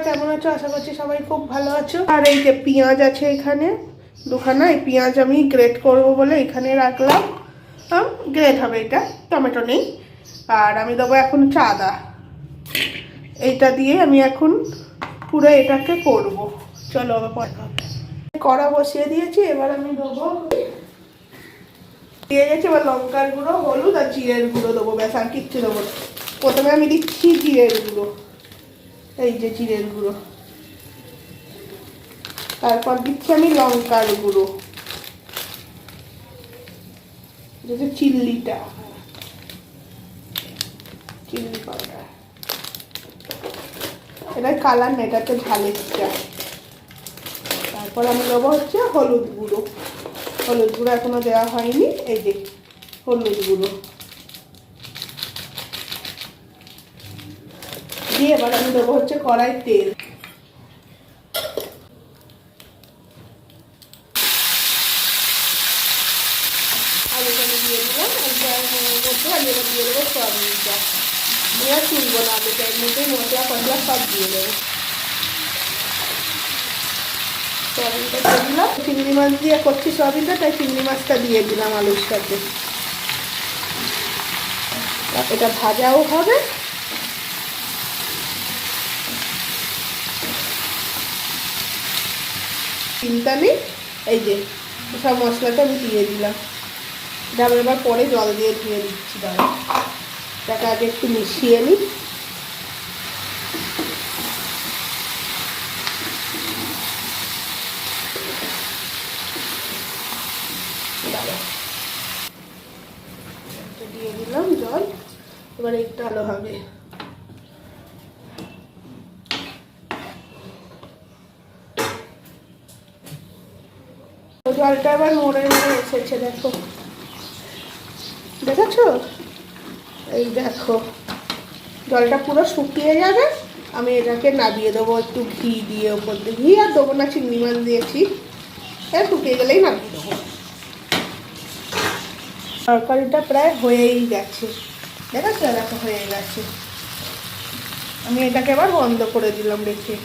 কেমন আছো? আশা করছি সবাই খুব ভালো আছো। আর এই যে পেঁয়াজ আছে এখানে দুখানা, এই পেঁয়াজ আমি গ্রেট করব বলে এখানে রাখলাম। গ্রেট হবে, এটা টমেটো নেই। আর আমি দেবো এখন আদা, এইটা দিয়ে আমি এখন পুরো এটাকে করব। চলো আবার পরে কড়া বসিয়ে দিয়েছি, এবার আমি দেবো দিয়ে গেছি। এবার লঙ্কার গুঁড়ো, হলুদ আর জিরের গুঁড়ো দেবো, ব্যাস আর কিচ্ছু দেবো না। প্রথমে আমি দিচ্ছি জিরের গুঁড়ো, এই যে জিরের গুঁড়ো। তারপর দিচ্ছি আমি লঙ্কার গুঁড়ো, যেটা চিল্লিটা, চিল্লি পাউডার। এটা কালার না, এটাতে ঝালের চা। তারপর আমি দেবো হচ্ছে হলুদ গুঁড়ো। হলুদ গুঁড়ো এখনো দেওয়া হয়নি, এই যে হলুদ গুঁড়ো দিয়ে এবার আমি দেবো হচ্ছে কড়াই তেল। আলুটা আমি দিয়ে দিলাম, মধ্যে আমি এবার দিয়ে দেবো সয়াবিনটা। আমি আর তুলবো না, আলুটা এর মধ্যেই মশলা ফসলা সব দিয়ে দেবো। সয়াবিনটা দিয়ে দিলাম, চিংড়ি মাছ দিয়ে করছি সয়াবিনটা, তাই চিংড়ি মাছটা দিয়ে দিলাম আলুর সাথে। এটা ভাজাও হবে, চিন্তা নেই। এই যে সব মশলাটা আমি দিয়ে দিলাম, আমি এবার পরে জল দিয়ে ধুয়ে দিচ্ছি। দাঁড়া, এটাকে আগে একটু মিশিয়ে নিই। দিয়ে দিলাম জল, এবার একটু ভালো হবে। জলটা এবার মরে মরে এসেছে, দেখো, দেখেছো? এই দেখো জলটা পুরো শুকিয়ে যাবে, আমি এটাকে নামিয়ে দেবো একটু ঘি দিয়ে। ওপর দিয়ে ঘি আর দেবো না, চিংড়ি মাছ দিয়েছি, এটা শুকিয়ে গেলেই নামিয়ে দেবো। তরকারিটা প্রায় হয়েই গেছে, দেখেছো? দেখো হয়ে গেছে। আমি এটাকে এবার বন্ধ করে দিলাম রেখে,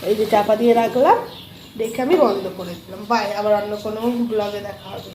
এই যে চাপা দিয়ে রাখলাম, দেখে আমি বন্ধ করে দিলাম। বাই, আবার অন্য কোনো ব্লগে দেখা হবে।